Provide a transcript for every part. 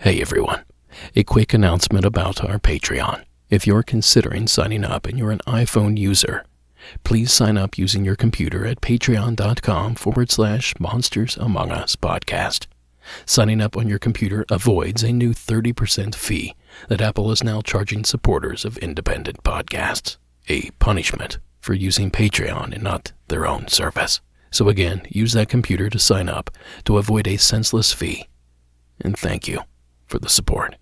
Hey everyone, a quick announcement about our Patreon. If you're considering signing up and you're an iPhone user, please sign up using your computer at patreon.com/Monsters Among Us podcast. Signing up on your computer avoids a new 30% fee that Apple is now charging supporters of independent podcasts, a punishment for using Patreon and not their own service. So again, use that computer to sign up to avoid a senseless fee. And thank you for the support.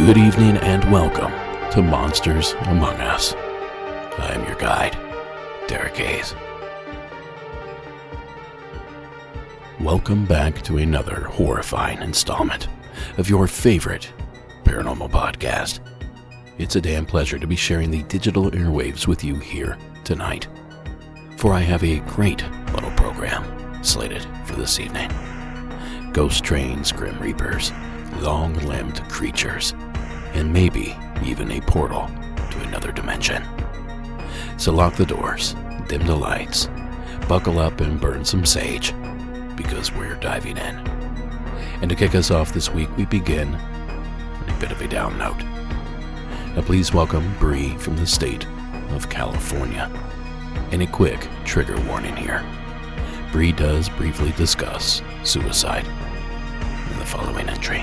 Good evening and welcome to Monsters Among Us. I am your guide, Derek Hayes. Welcome back to another horrifying installment of your favorite paranormal podcast. It's a damn pleasure to be sharing the digital airwaves with you here tonight, for I have a great little program slated for this evening. Ghost trains, grim reapers, long-limbed creatures, and maybe even a portal to another dimension. So lock the doors, dim the lights, buckle up and burn some sage, because we're diving in. And to kick us off this week, we begin on a bit of a down note. Now please welcome Bree from the state of California. And a quick trigger warning here. Bree does briefly discuss suicide in the following entry.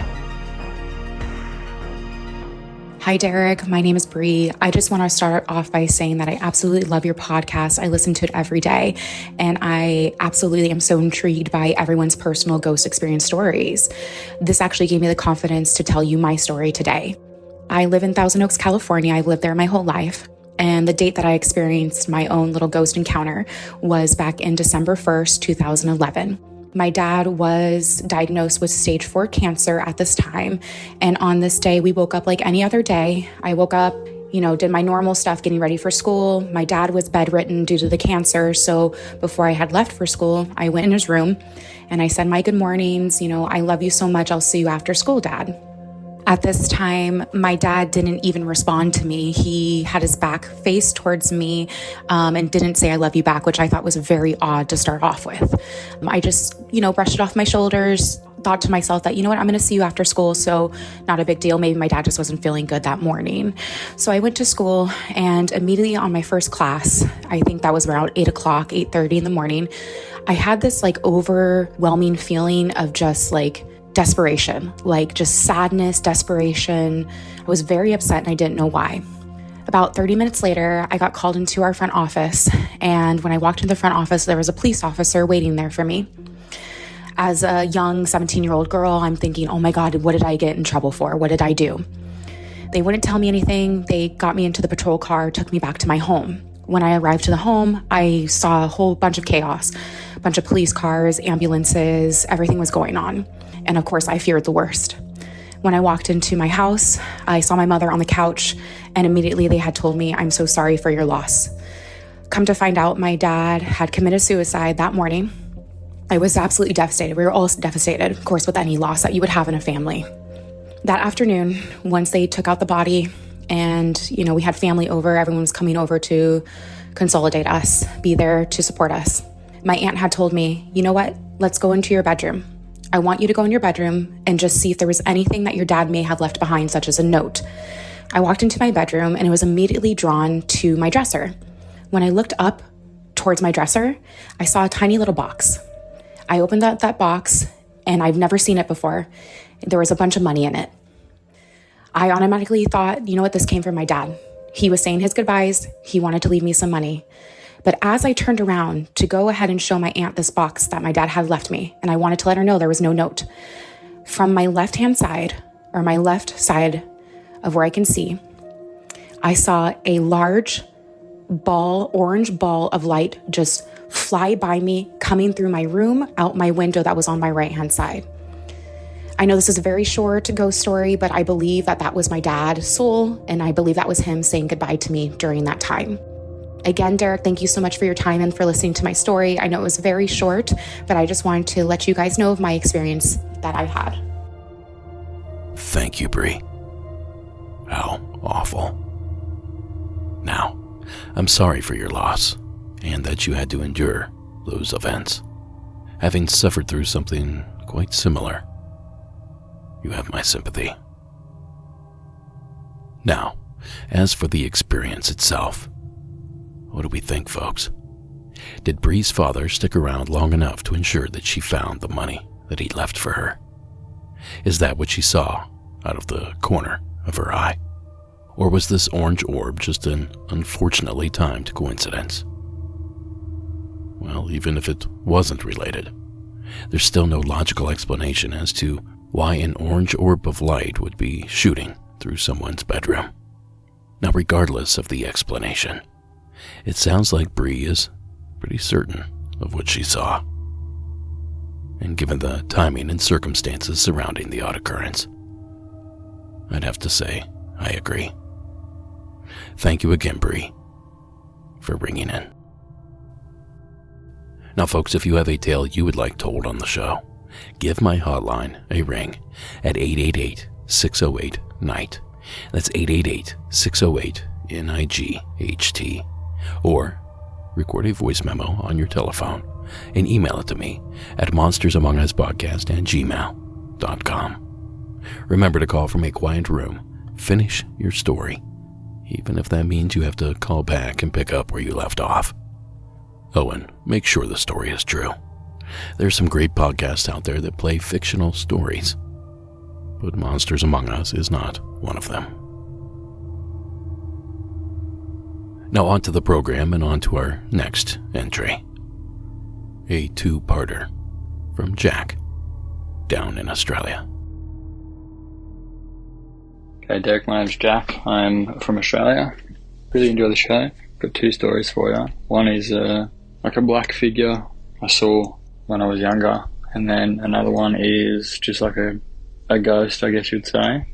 Hi, Derek. My name is Bree. I just want to start off by saying that I absolutely love your podcast. I listen to it every day, and I absolutely am so intrigued by everyone's personal ghost experience stories. This actually gave me the confidence to tell you my story today. I live in Thousand Oaks, California. I've lived there my whole life, and the date that I experienced my own little ghost encounter was back in December 1st, 2011. My dad was diagnosed with stage 4 cancer at this time. And on this day, we woke up like any other day. I woke up, did my normal stuff, getting ready for school. My dad was bedridden due to the cancer. So before I had left for school, I went in his room and I said my good mornings. I love you so much. I'll see you after school, Dad. At this time, my dad didn't even respond to me. He had his back faced towards me and didn't say I love you back, which I thought was very odd to start off with. I just, brushed it off my shoulders, thought to myself that, I'm going to see you after school, so not a big deal. Maybe my dad just wasn't feeling good that morning. So I went to school, and immediately on my first class, I think that was around 8 o'clock, 8:30 in the morning, I had this overwhelming feeling of just desperation, just sadness, desperation. I was very upset and I didn't know why. About 30 minutes later, I got called into our front office. And when I walked into the front office, there was a police officer waiting there for me. As a young 17-year-old girl, I'm thinking, oh my God, what did I get in trouble for? What did I do? They wouldn't tell me anything. They got me into the patrol car, took me back to my home. When I arrived to the home, I saw a whole bunch of chaos, a bunch of police cars, ambulances, everything was going on. And of course, I feared the worst. When I walked into my house, I saw my mother on the couch, and immediately they had told me, I'm so sorry for your loss. Come to find out, my dad had committed suicide that morning. I was absolutely devastated. We were all devastated, of course, with any loss that you would have in a family. That afternoon, once they took out the body and, we had family over, everyone was coming over to consolidate us, be there to support us. My aunt had told me, you know what, let's go into your bedroom. I want you to go in your bedroom and just see if there was anything that your dad may have left behind, such as a note. I walked into my bedroom and it was immediately drawn to my dresser. When I looked up towards my dresser, I saw a tiny little box. I opened that box and I've never seen it before. There was a bunch of money in it. I automatically thought, this came from my dad. He was saying his goodbyes. He wanted to leave me some money. But as I turned around to go ahead and show my aunt this box that my dad had left me, and I wanted to let her know there was no note, from my left-hand side, or my left side of where I can see, I saw a large orange ball of light just fly by me, coming through my room, out my window that was on my right-hand side. I know this is a very short ghost story, but I believe that was my dad's soul, and I believe that was him saying goodbye to me during that time. Again, Derek, thank you so much for your time and for listening to my story. I know it was very short, but I just wanted to let you guys know of my experience that I had. Thank you, Bree. How awful. Now, I'm sorry for your loss, and that you had to endure those events. Having suffered through something quite similar, you have my sympathy. Now, as for the experience itself, what do we think, folks? Did Bree's father stick around long enough to ensure that she found the money that he left for her? Is that what she saw out of the corner of her eye? Or was this orange orb just an unfortunately timed coincidence? Well, even if it wasn't related, there's still no logical explanation as to why an orange orb of light would be shooting through someone's bedroom. Now, regardless of the explanation, it sounds like Bree is pretty certain of what she saw. And given the timing and circumstances surrounding the odd occurrence, I'd have to say I agree. Thank you again, Bree, for ringing in. Now, folks, if you have a tale you would like told on the show, give my hotline a ring at 888-608-NIGHT. That's 888-608-NIGHT. Or record a voice memo on your telephone and email it to me at monstersamonguspodcast@gmail.com. Remember to call from a quiet room. Finish your story, even if that means you have to call back and pick up where you left off. Oh, and make sure the story is true. There's some great podcasts out there that play fictional stories, but Monsters Among Us is not one of them. Now on to the program and on to our next entry. A two-parter from Jack, down in Australia. Okay, Derek, my name's Jack. I'm from Australia. Really enjoy the show. Got two stories for you. One is like a black figure I saw when I was younger, and then another one is just like a ghost, I guess you'd say.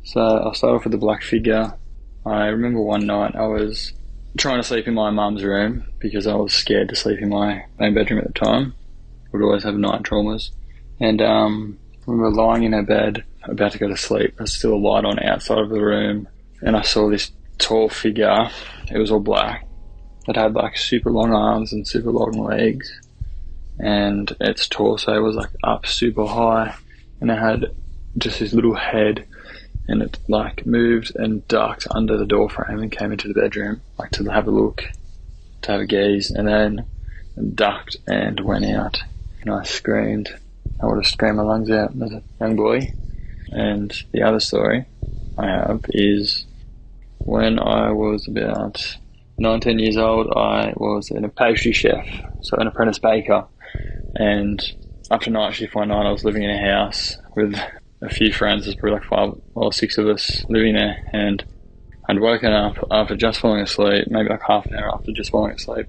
So I'll start off with the black figure. I remember one night I was trying to sleep in my mum's room because I was scared to sleep in my own bedroom at the time. Would always have night traumas. And I remember lying in her bed, about to go to sleep. There's still a light on outside of the room, and I saw this tall figure. It was all black. It had like super long arms and super long legs, and its torso was like up super high, and it had just this little head, and it like moved and ducked under the door frame and came into the bedroom like to have a look, to have a gaze, and then ducked and went out. And I screamed. I would have screamed my lungs out as a young boy. And the other story I have is when I was about 19 years old, I was a pastry chef, so an apprentice baker. And after night shift one night, I was living in a house with a few friends. There's probably like 5 or 6 of us living there. And I'd woken up after just falling asleep, maybe like half an hour after just falling asleep.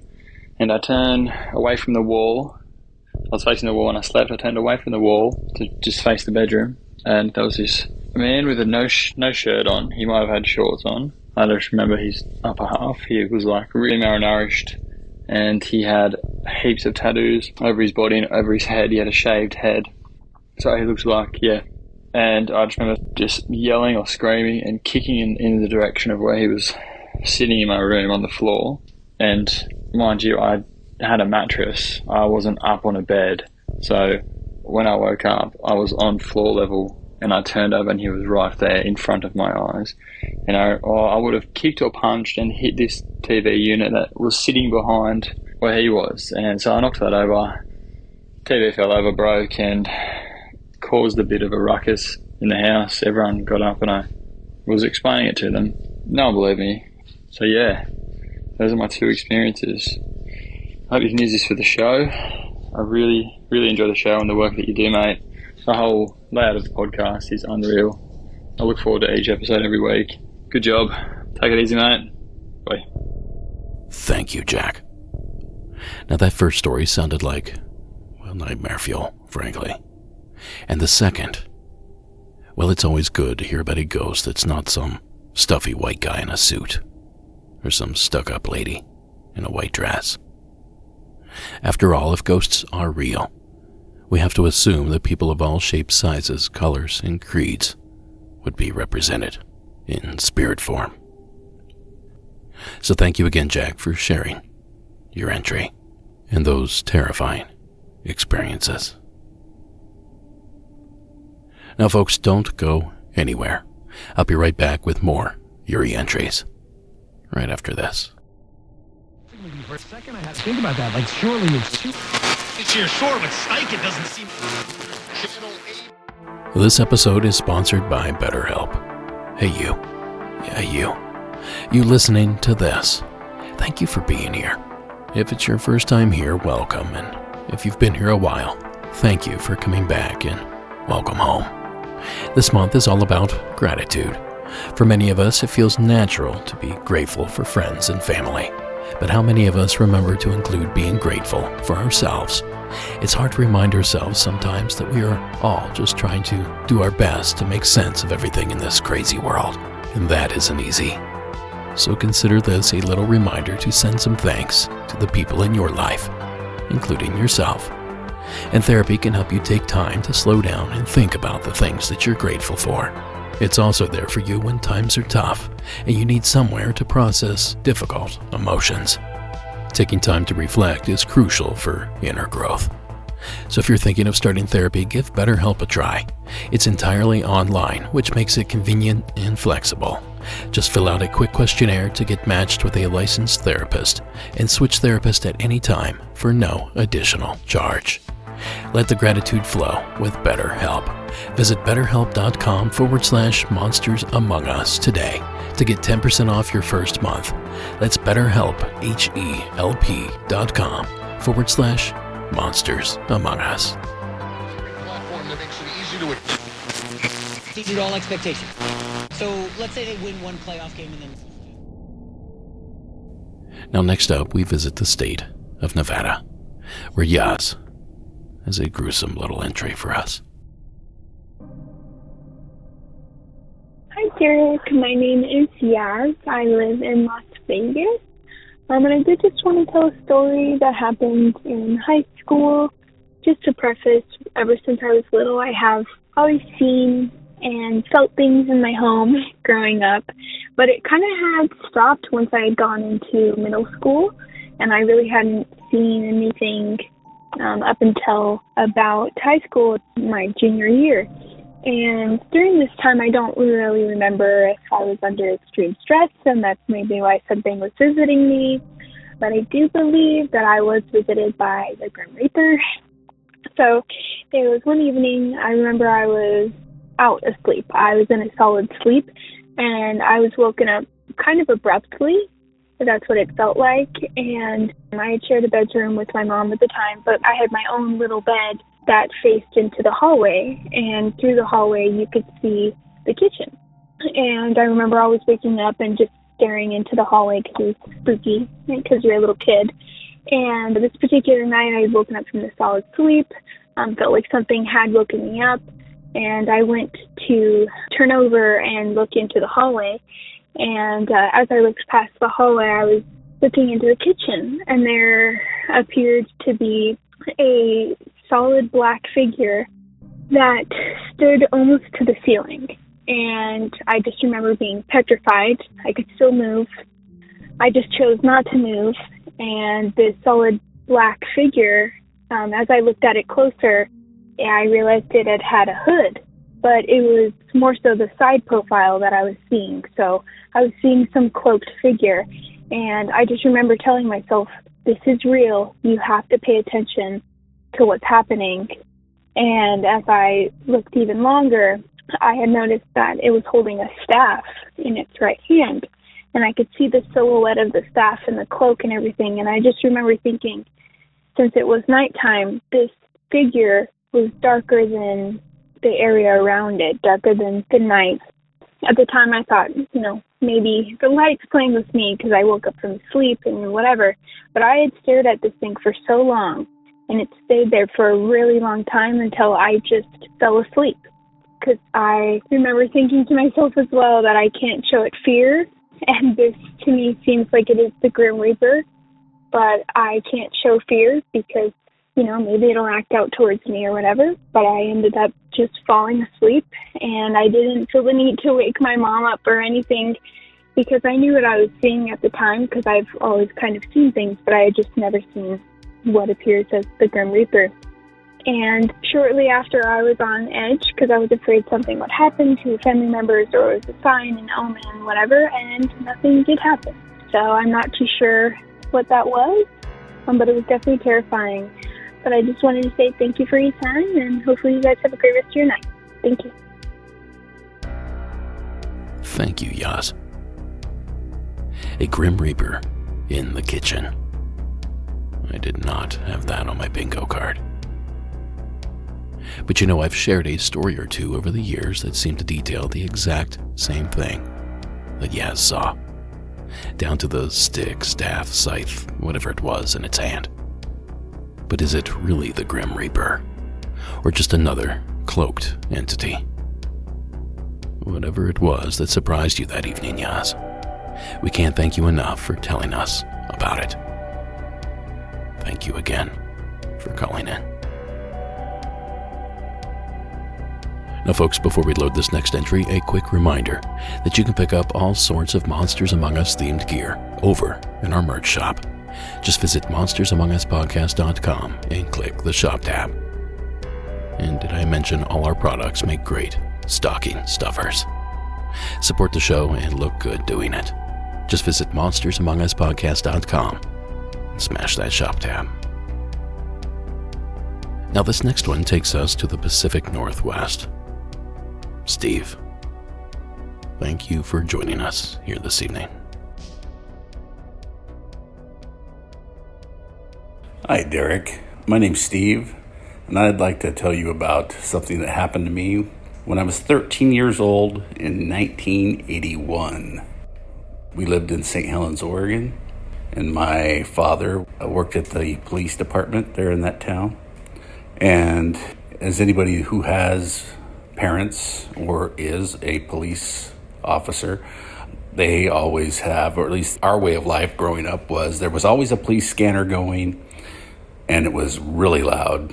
And I turned away from the wall. I was facing the wall and I slept. I turned away from the wall to just face the bedroom. And there was this man with no shirt on. He might have had shorts on. I just remember his upper half. He was like really malnourished, and he had heaps of tattoos over his body and over his head. He had a shaved head. So he looked like, yeah. And I just remember just yelling or screaming and kicking in the direction of where he was sitting in my room on the floor. And mind you, I had a mattress. I wasn't up on a bed. So when I woke up, I was on floor level, and I turned over and he was right there in front of my eyes. And I would have kicked or punched and hit this TV unit that was sitting behind where he was. And so I knocked that over. TV fell over, broke, and caused a bit of a ruckus in the house. Everyone got up and I was explaining it to them. No one believed me. So yeah, those are my two experiences. I hope you can use this for the show. I really, really enjoy the show and the work that you do, mate. The whole layout of the podcast is unreal. I look forward to each episode every week. Good job. Take it easy, mate. Bye. Thank you, Jack. Now that first story sounded like, well, nightmare fuel, frankly. And the second, well, it's always good to hear about a ghost that's not some stuffy white guy in a suit, or some stuck-up lady in a white dress. After all, if ghosts are real, we have to assume that people of all shapes, sizes, colors, and creeds would be represented in spirit form. So thank you again, Jack, for sharing your entry and those terrifying experiences. Now, folks, don't go anywhere. I'll be right back with more Yuri entries right after this. For a second, I had to think about that. Like, surely it's your sure, but psych, it doesn't seem. This episode is sponsored by BetterHelp. Hey, you. Yeah, you. You listening to this. Thank you for being here. If it's your first time here, welcome. And if you've been here a while, thank you for coming back and welcome home. This month is all about gratitude. For many of us, it feels natural to be grateful for friends and family. But how many of us remember to include being grateful for ourselves? It's hard to remind ourselves sometimes that we are all just trying to do our best to make sense of everything in this crazy world. And that isn't easy. So consider this a little reminder to send some thanks to the people in your life, including yourself. And therapy can help you take time to slow down and think about the things that you're grateful for. It's also there for you when times are tough and you need somewhere to process difficult emotions. Taking time to reflect is crucial for inner growth. So if you're thinking of starting therapy, give BetterHelp a try. It's entirely online, which makes it convenient and flexible. Just fill out a quick questionnaire to get matched with a licensed therapist and switch therapist at any time for no additional charge. Let the gratitude flow with BetterHelp. Visit betterhelp.com/Monsters Among Us today to get 10% off your first month. That's BetterHelp, HELP.com/Monsters Among Us. Platform that makes it easy to exceeded all expectations. So let's say they win one playoff game and then... Now next up, we visit the state of Nevada, where Yaz has a gruesome little entry for us. Hi Derek, my name is Yaz. I live in Las Vegas. And I did just want to tell a story that happened in high school. Just to preface, ever since I was little, I have always seen and felt things in my home growing up. But it kind of had stopped once I had gone into middle school, and I really hadn't seen anything up until about high school, my junior year. And during this time, I don't really remember if I was under extreme stress, and that's maybe why something was visiting me. But I do believe that I was visited by the Grim Reaper. So it was one evening, I remember I was out asleep. I was in a solid sleep, and I was woken up kind of abruptly. That's what it felt like. And I had shared a bedroom with my mom at the time, but I had my own little bed that faced into the hallway, and through the hallway you could see the kitchen. And I remember always waking up and just staring into the hallway because it was spooky, because you're a little kid. And this particular night I had woken up from the solid sleep, felt like something had woken me up, and I went to turn over and look into the hallway. And as I looked past the hallway, I was looking into the kitchen, and there appeared to be a solid black figure that stood almost to the ceiling. And I just remember being petrified. I could still move. I just chose not to move. And this solid black figure, as I looked at it closer, I realized it had a hood, but it was more so the side profile that I was seeing. So I was seeing some cloaked figure, and I just remember telling myself, this is real. You have to pay attention to what's happening. And as I looked even longer, I had noticed that it was holding a staff in its right hand, and I could see the silhouette of the staff and the cloak and everything. And I just remember thinking, since it was nighttime, this figure was darker than the area around it, darker than the night. At the time, I thought, maybe the light's playing with me because I woke up from sleep and whatever. But I had stared at this thing for so long, and it stayed there for a really long time until I just fell asleep. Because I remember thinking to myself as well that I can't show it fear, and this to me seems like it is the Grim Reaper, but I can't show fear because, maybe it'll act out towards me or whatever. But I ended up just falling asleep, and I didn't feel the need to wake my mom up or anything because I knew what I was seeing at the time, because I've always kind of seen things, but I had just never seen what appears as the Grim Reaper. And shortly after, I was on edge because I was afraid something would happen to family members, or it was a sign, an omen, whatever, and nothing did happen. So I'm not too sure what that was, but it was definitely terrifying. But I just wanted to say thank you for your time, and hopefully you guys have a great rest of your night. Thank you. Thank you, Yas. A Grim Reaper in the kitchen. I did not have that on my bingo card. But I've shared a story or two over the years that seem to detail the exact same thing that Yaz saw, down to the stick, staff, scythe, whatever it was in its hand. But is it really the Grim Reaper, or just another cloaked entity? Whatever it was that surprised you that evening, Yaz, we can't thank you enough for telling us about it. Thank you again for calling in. Now, folks, before we load this next entry, a quick reminder that you can pick up all sorts of Monsters Among Us themed gear over in our merch shop. Just visit monstersamonguspodcast.com and click the shop tab. And did I mention all our products make great stocking stuffers? Support the show and look good doing it. Just visit monstersamonguspodcast.com and smash that shop tab. Now, this next one takes us to the Pacific Northwest. Steve, thank you for joining us here this evening. Hi, Derek. My name's Steve, and I'd like to tell you about something that happened to me when I was 13 years old in 1981. We lived in St. Helens, Oregon, and my father worked at the police department there in that town. And as anybody who has parents or is a police officer, they always have, or at least our way of life growing up was, there was always a police scanner going, and it was really loud.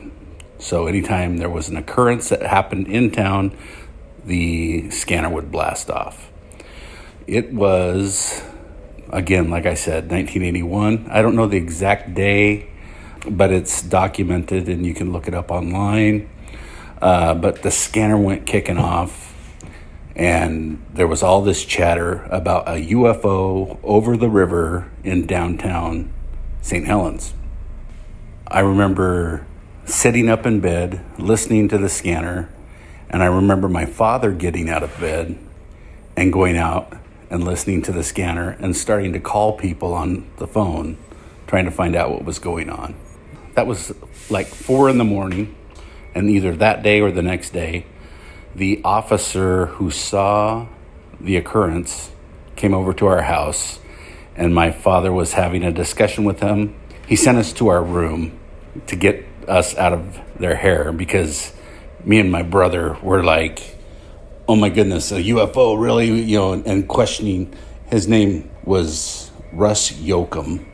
So anytime there was an occurrence that happened in town, the scanner would blast off. It was, again, like I said, 1981. I don't know the exact day, but it's documented and you can look it up online. But the scanner went kicking off, and there was all this chatter about a UFO over the river in downtown St. Helens. I remember sitting up in bed, listening to the scanner, and I remember my father getting out of bed and going out and listening to the scanner and starting to call people on the phone, trying to find out what was going on. That was like 4 a.m, and either that day or the next day, the officer who saw the occurrence came over to our house, and my father was having a discussion with him. He sent us to our room to get us out of their hair, because me and my brother were like, oh my goodness, a UFO, really? And questioning. His name was Russ Yoakum,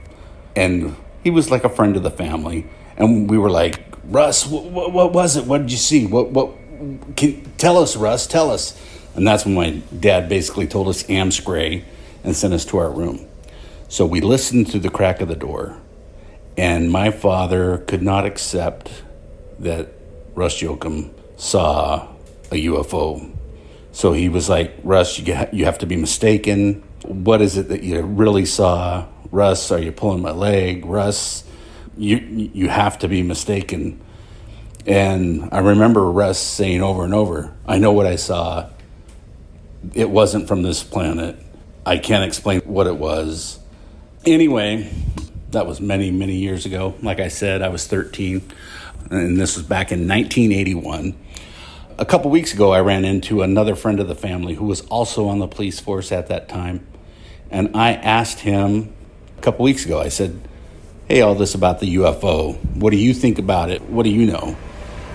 and he was like a friend of the family. And we were like, Russ, what was it? What did you see? Tell us, Russ, tell us. And that's when my dad basically told us amscray and sent us to our room. So we listened through the crack of the door, and my father could not accept that Russ Yoakum saw a UFO. So he was like, Russ, you have to be mistaken. What is it that you really saw? Russ, are you pulling my leg? Russ, you have to be mistaken. And I remember Russ saying over and over, I know what I saw. It wasn't from this planet. I can't explain what it was. Anyway, That was many, many years ago. Like I said, I was 13, and this was back in 1981. A couple weeks ago, I ran into another friend of the family who was also on the police force at that time. And I asked him a couple weeks ago, I said, hey, all this about the UFO, what do you think about it? What do you know?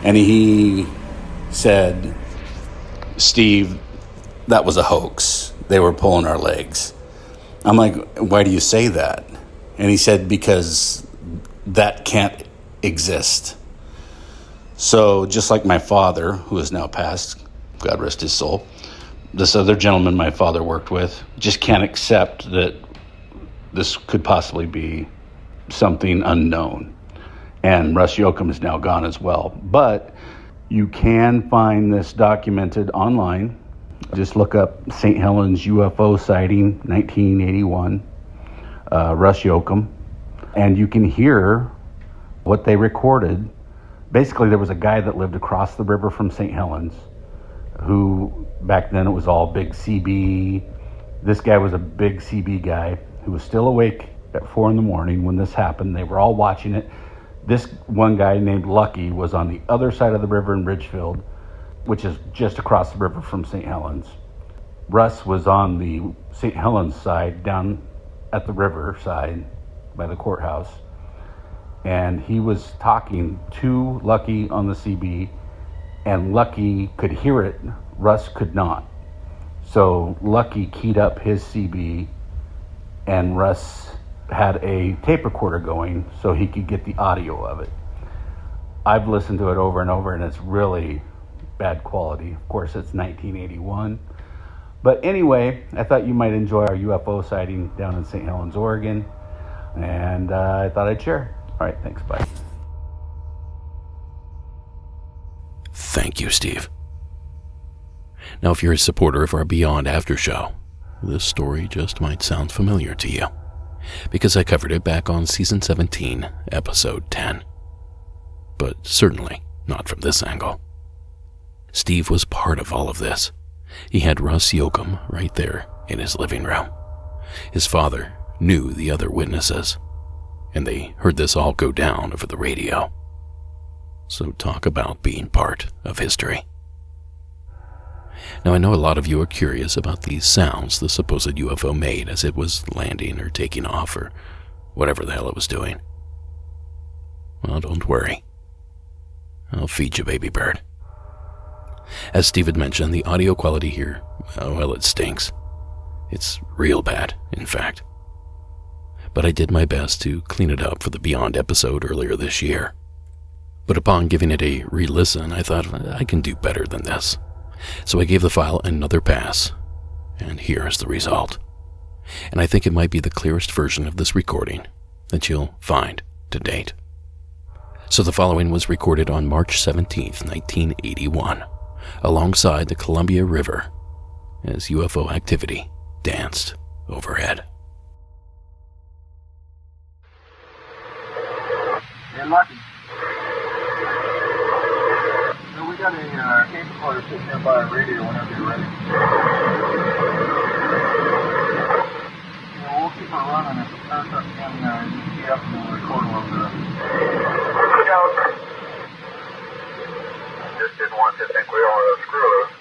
And he said, Steve, that was a hoax. They were pulling our legs. I'm like, why do you say that? And he said, because that can't exist. So just like my father, who is now passed, God rest his soul, this other gentleman my father worked with just can't accept that this could possibly be something unknown. And Russ Yoakum is now gone as well. But you can find this documented online. Just look up St. Helens UFO sighting, 1981, Russ Yoakum. And you can hear what they recorded. Basically, there was a guy that lived across the river from St. Helens who, back then, it was all big CB. This guy was a big CB guy who was still awake at 4 a.m. when this happened. They were all watching it. This one guy named Lucky was on the other side of the river in Ridgefield, which is just across the river from St. Helens. Russ was on the St. Helens side, down at the river side by the courthouse. And he was talking to Lucky on the CB, and Lucky could hear it. Russ could not. So Lucky keyed up his CB, and Russ had a tape recorder going so he could get the audio of it. I've listened to it over and over, and it's really bad quality. Of course, it's 1981. But anyway, I thought you might enjoy our UFO sighting down in St. Helens, Oregon, and I thought I'd share. All right, thanks, bye. Thank you, Steve. Now, if you're a supporter of our Beyond After show, this story just might sound familiar to you, because I covered it back on Season 17, Episode 10. But certainly not from this angle. Steve was part of all of this. He had Russ Yoakum right there in his living room. His father knew the other witnesses, and they heard this all go down over the radio. So talk about being part of history. Now, I know a lot of you are curious about these sounds the supposed UFO made as it was landing or taking off or whatever the hell it was doing. Well, don't worry. I'll feed you, baby bird. As Steve had mentioned, the audio quality here, well, it stinks. It's real bad, in fact. But I did my best to clean it up for the Beyond episode earlier this year. But upon giving it a re-listen, I thought I can do better than this. So I gave the file another pass, and here's the result. And I think it might be the clearest version of this recording that you'll find to date. So the following was recorded on March 17th, 1981, alongside the Columbia River, as UFO activity danced overhead. Hey, Lucky. So we got a tape recorder sitting there by our radio whenever you're ready. We'll keep her running. If it starts up again, you key up and we'll record a little bit. Just didn't want you to think we all were screw loose.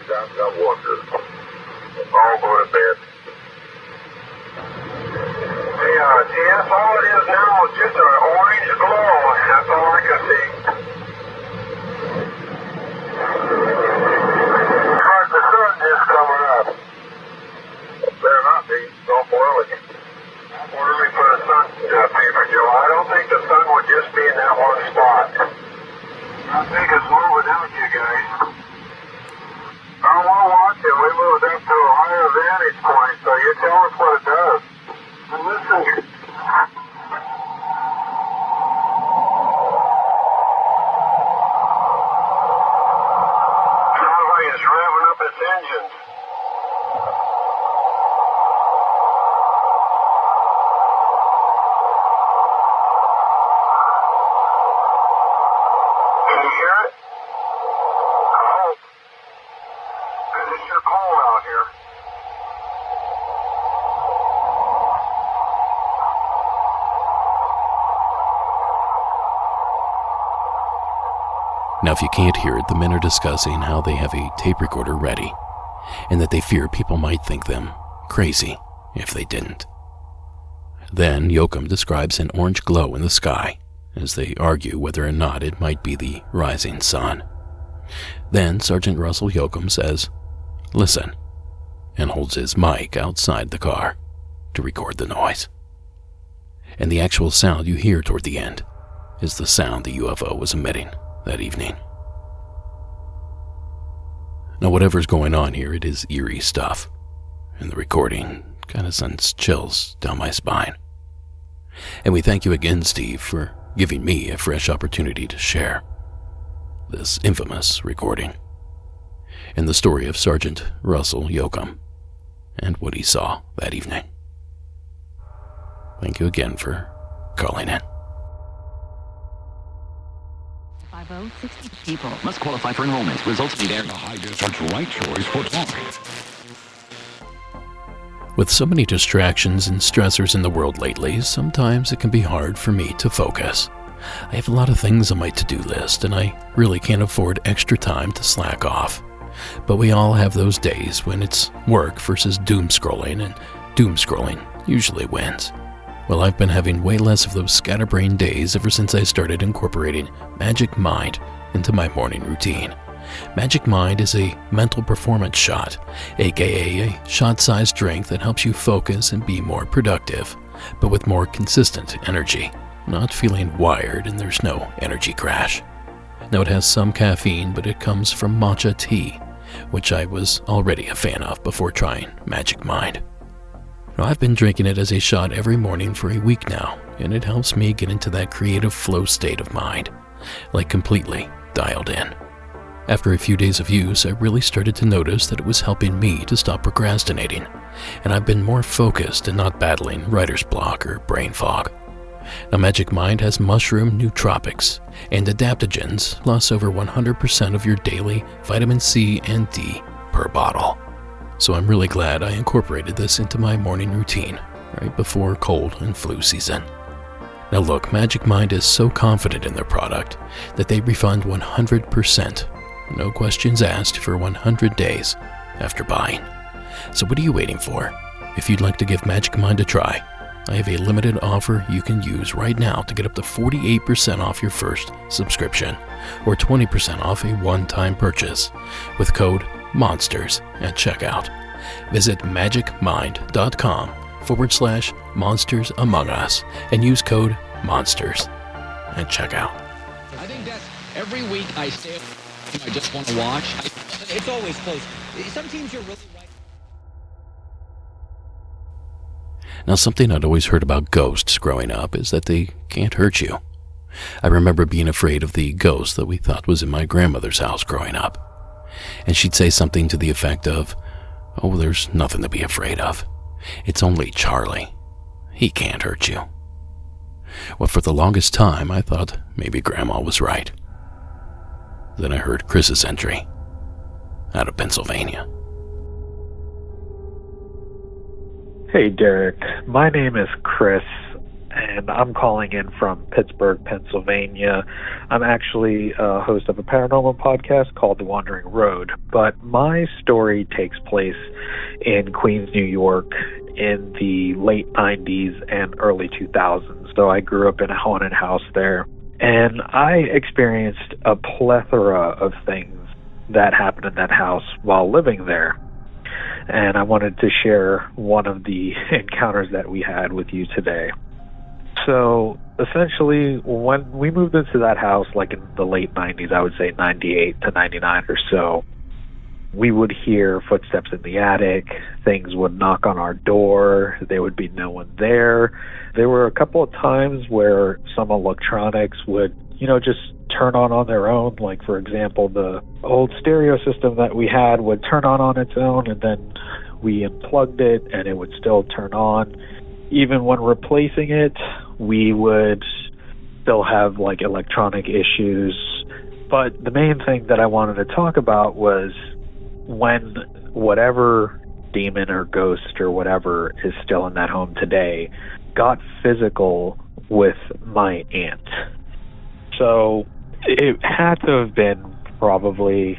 Got water. All go to bed. Yes, all it is now is just an orange glow. That's all I can see. Like the sun is coming up. Better not be. It's awful early. Awful early for the sun fever, Joe. I don't think the sun would just be in that one spot. I think it's moving out, you guys. I want to watch it. We moved up to a higher vantage point, so you tell us what it does. And listen. Sounds like it's revving up its engines. Can you hear it? I hope. It's sure cold out here. Now, if you can't hear it, the men are discussing how they have a tape recorder ready, and that they fear people might think them crazy if they didn't. Then Yoakum describes an orange glow in the sky as they argue whether or not it might be the rising sun. Then Sergeant Russell Yoakum says, "Listen," and holds his mic outside the car to record the noise. And the actual sound you hear toward the end is the sound the UFO was emitting that evening. Now, whatever's going on here, it is eerie stuff, and the recording kind of sends chills down my spine. And we thank you again, Steve, for giving me a fresh opportunity to share this infamous recording and the story of Sergeant Russell Yoakum and what he saw that evening. Thank you again for calling in. 5060 people must qualify for enrollment. Results be there. The high district's right choice for talk. With so many distractions and stressors in the world lately, sometimes it can be hard for me to focus. I have a lot of things on my to-do list, and I really can't afford extra time to slack off. But we all have those days when it's work versus doom scrolling, and doom scrolling usually wins. Well, I've been having way less of those scatterbrained days ever since I started incorporating Magic Mind into my morning routine. Magic Mind is a mental performance shot, aka a shot-sized drink that helps you focus and be more productive, but with more consistent energy, not feeling wired and there's no energy crash. Now, it has some caffeine, but it comes from matcha tea, which I was already a fan of before trying Magic Mind. Now, I've been drinking it as a shot every morning for a week now, and it helps me get into that creative flow state of mind, like completely dialed in. After a few days of use, I really started to notice that it was helping me to stop procrastinating, and I've been more focused and not battling writer's block or brain fog. Now, Magic Mind has mushroom nootropics and adaptogens, plus over 100% of your daily vitamin C and D per bottle. So I'm really glad I incorporated this into my morning routine right before cold and flu season. Now look, Magic Mind is so confident in their product that they refund 100%, no questions asked, for 100 days after buying. So what are you waiting for? If you'd like to give Magic Mind a try, I have a limited offer you can use right now to get up to 48% off your first subscription, or 20% off a one-time purchase, with code MONSTERS at checkout. Visit magicmind.com/Monsters Among Us and use code MONSTERS at checkout. I think that's every week I stay up, I just want to watch. It's always close. Some teams you're really right. Now, something I'd always heard about ghosts growing up is that they can't hurt you. I remember being afraid of the ghost that we thought was in my grandmother's house growing up. And she'd say something to the effect of, "Oh, there's nothing to be afraid of. It's only Charlie. He can't hurt you." Well, for the longest time, I thought maybe Grandma was right. Then I heard Chris's entry out of Pennsylvania. Hey, Derek. My name is Chris, and I'm calling in from Pittsburgh, Pennsylvania. I'm actually a host of a paranormal podcast called The Wandering Road, but my story takes place in Queens, New York in the late 90s and early 2000s. So I grew up in a haunted house there, and I experienced a plethora of things that happened in that house while living there. And I wanted to share one of the encounters that we had with you today. So essentially, when we moved into that house, like in the late 90s, I would say 98 to 99 or so, we would hear footsteps in the attic. Things would knock on our door. There would be no one there. There were a couple of times where some electronics would, just turn on their own. Like, for example, the old stereo system that we had would turn on its own, and then we unplugged it and it would still turn on. Even when replacing it, we would still have like electronic issues. But the main thing that I wanted to talk about was when whatever demon or ghost or whatever is still in that home today got physical with my aunt. So It had to have been probably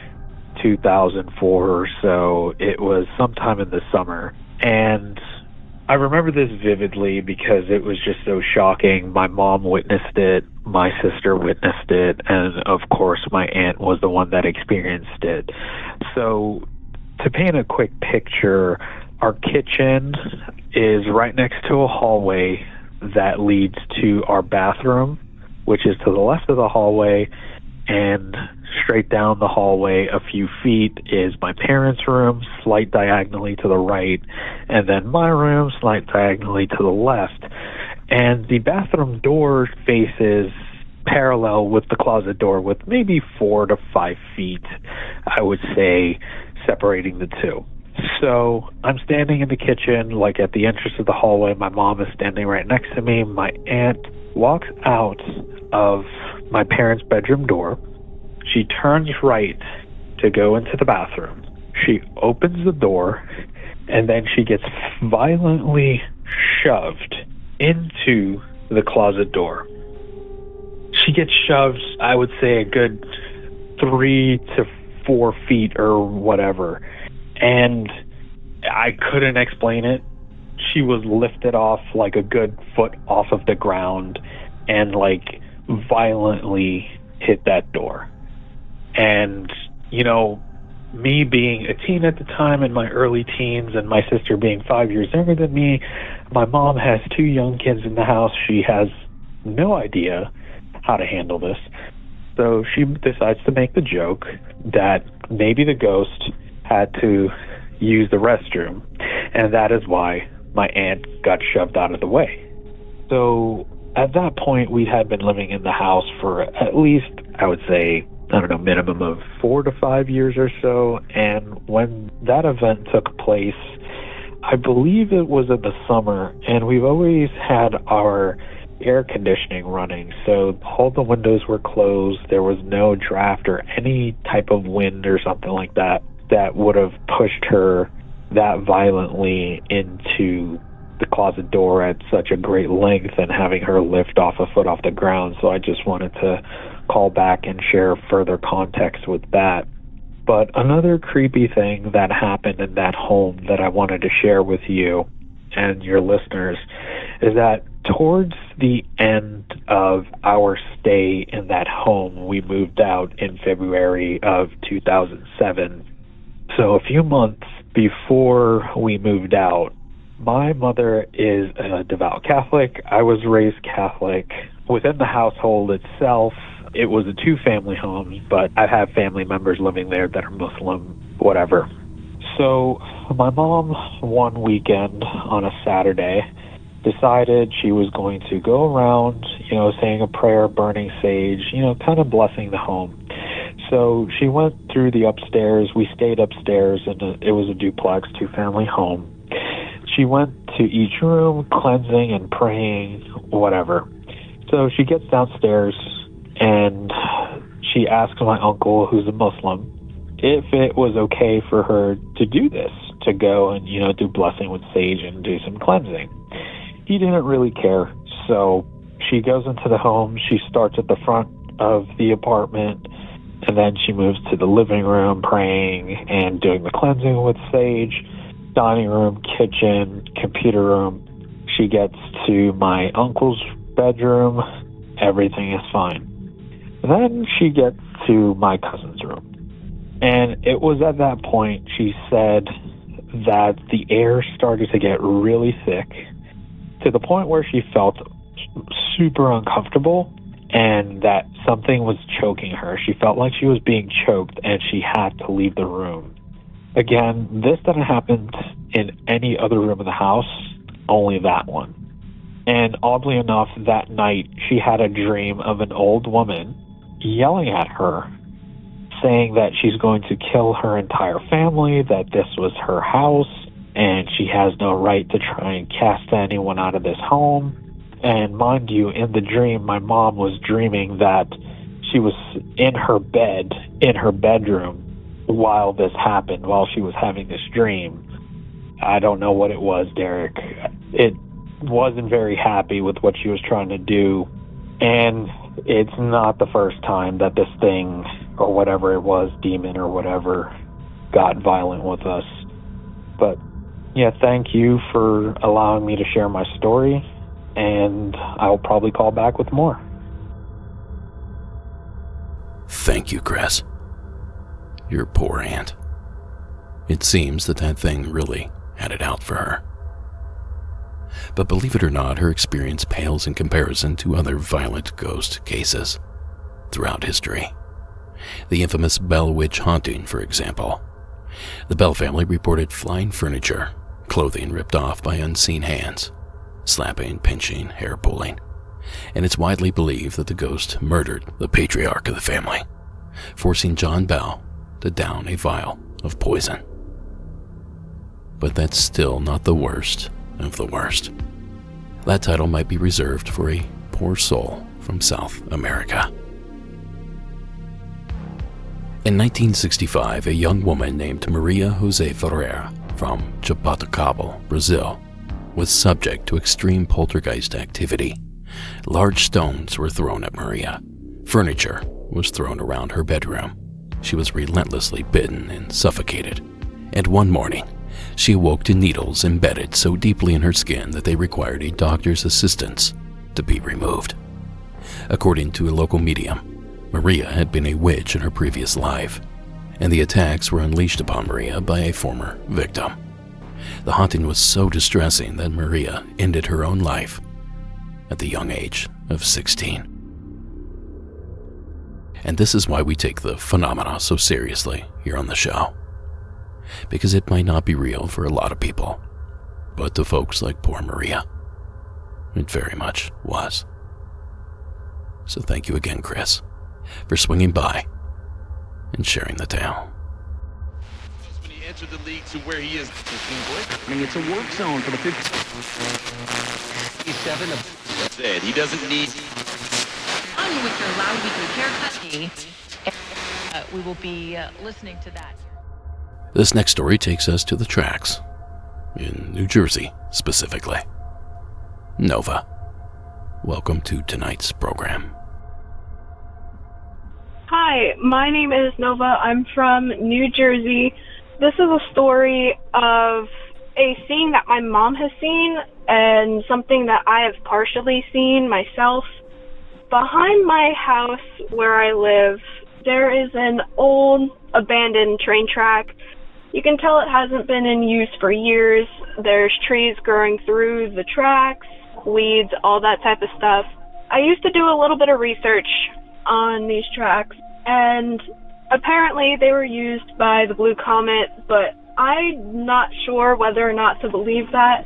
2004 or so. It was sometime in the summer. And I remember this vividly because it was just so shocking. My mom witnessed it, my sister witnessed it, and of course my aunt was the one that experienced it. So to paint a quick picture, our kitchen is right next to a hallway that leads to our bathroom, which is to the left of the hallway, and straight down the hallway a few feet is my parents' room, slight diagonally to the right, and then my room, slight diagonally to the left. And the bathroom door faces parallel with the closet door with maybe 4 to 5 feet, I would say, separating the two. So I'm standing in the kitchen, like at the entrance of the hallway. My mom is standing right next to me. My aunt walks out of my parents' bedroom door. She turns right to go into the bathroom. She opens the door, and then she gets violently shoved into the closet door. She gets shoved, I would say, a good 3 to 4 feet or whatever. And I couldn't explain it. She was lifted off like a good foot off of the ground and like violently hit that door. And, you know, me being a teen at the time, in my early teens, and my sister being 5 years younger than me, my mom has 2 young kids in the house. She has no idea how to handle this. So she decides to make the joke that maybe the ghost had to use the restroom, and that is why my aunt got shoved out of the way. So at that point, we had been living in the house for at least, I would say, I don't know, minimum of 4 to 5 years or so. And when that event took place, I believe it was in the summer, and we've always had our air conditioning running. So all the windows were closed. There was no draft or any type of wind or something like that that would have pushed her that violently into the closet door at such a great length and having her lift off a foot off the ground. So I just wanted to call back and share further context with that. But another creepy thing that happened in that home that I wanted to share with you and your listeners is that towards the end of our stay in that home, we moved out in February of 2007. So a few months before we moved out, my mother is a devout Catholic. I was raised Catholic. Within the household itself, it was a 2-family home, but I have family members living there that are Muslim, whatever. So my mom, one weekend on a Saturday, decided she was going to go around, saying a prayer, burning sage, kind of blessing the home. So she went through the upstairs. We stayed upstairs, and it was a duplex, 2-family home. She went to each room, cleansing and praying, whatever. So she gets downstairs, and she asks my uncle, who's a Muslim, if it was okay for her to do this, to go and, do blessing with sage and do some cleansing. He didn't really care. So she goes into the home. She starts at the front of the apartment, and then she moves to the living room, praying and doing the cleansing with sage, dining room, kitchen, computer room. She gets to my uncle's bedroom. Everything is fine. Then she gets to my cousin's room. And it was at that point she said that the air started to get really thick to the point where she felt super uncomfortable and that something was choking her. She felt like she was being choked and she had to leave the room. Again, this didn't happen in any other room in the house, only that one. And oddly enough, that night she had a dream of an old woman yelling at her, saying that she's going to kill her entire family, that this was her house, and she has no right to try and cast anyone out of this home. And mind you, in the dream, my mom was dreaming that she was in her bed, in her bedroom, while this happened, while she was having this dream. I don't know what it was, Derek. It wasn't very happy with what she was trying to do. And it's not the first time that this thing, or whatever it was, demon or whatever, got violent with us. But yeah, thank you for allowing me to share my story, and I'll probably call back with more. Thank you, Chris. Your poor aunt. It seems that thing really had it out for her. But believe it or not, her experience pales in comparison to other violent ghost cases throughout history. The infamous Bell Witch haunting, for example. The Bell family reported flying furniture, clothing ripped off by unseen hands, slapping, pinching, hair pulling, and it's widely believed that the ghost murdered the patriarch of the family, forcing John Bell to down a vial of poison. But that's still not the worst of the worst. That title might be reserved for a poor soul from South America. In 1965, a young woman named Maria Jose Ferreira from Jaboticabal, Brazil, was subject to extreme poltergeist activity. Large stones were thrown at Maria. Furniture was thrown around her bedroom. She was relentlessly bitten and suffocated. And one morning, she awoke to needles embedded so deeply in her skin that they required a doctor's assistance to be removed. According to a local medium, Maria had been a witch in her previous life, and the attacks were unleashed upon Maria by a former victim. The haunting was so distressing that Maria ended her own life at the young age of 16. And this is why we take the phenomena so seriously here on the show. Because it might not be real for a lot of people, but to folks like poor Maria, it very much was. So thank you again, Chris, for swinging by and sharing the tale. When he entered the league to where he is, I mean, it's a work zone for the 57 of said he doesn't need. On you with your loud weekly haircut. We will be listening to that. This next story takes us to the tracks, in New Jersey specifically. Nova, welcome to tonight's program. Hi, my name is Nova. I'm from New Jersey. This is a story of a scene that my mom has seen and something that I have partially seen myself. Behind my house where I live, there is an old abandoned train track. You can tell it hasn't been in use for years. There's trees growing through the tracks, weeds, all that type of stuff. I used to do a little bit of research on these tracks, and apparently they were used by the Blue Comet, but I'm not sure whether or not to believe that.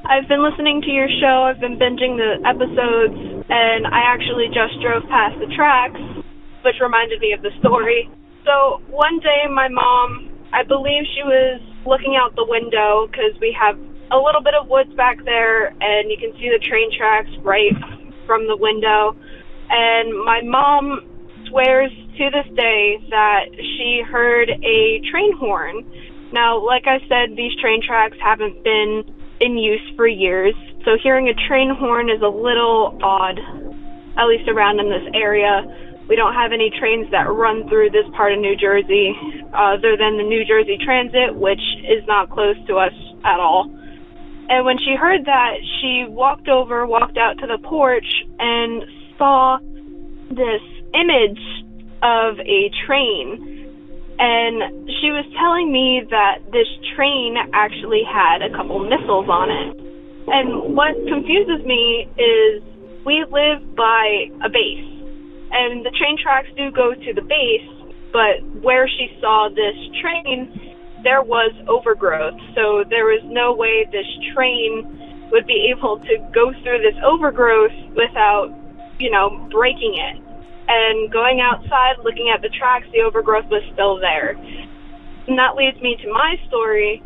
I've been listening to your show, I've been binging the episodes, and I actually just drove past the tracks, which reminded me of the story. So one day my mom, I believe she was looking out the window because we have a little bit of woods back there and you can see the train tracks right from the window. And my mom swears to this day that she heard a train horn. Now, like I said, these train tracks haven't been in use for years, so hearing a train horn is a little odd, at least around in this area. We don't have any trains that run through this part of New Jersey other than the New Jersey Transit, which is not close to us at all. And when she heard that, she walked out to the porch and saw this image of a train. And she was telling me that this train actually had a couple missiles on it. And what confuses me is we live by a base. And the train tracks do go to the base, but where she saw this train, there was overgrowth. So there was no way this train would be able to go through this overgrowth without, breaking it. And going outside, looking at the tracks, the overgrowth was still there. And that leads me to my story.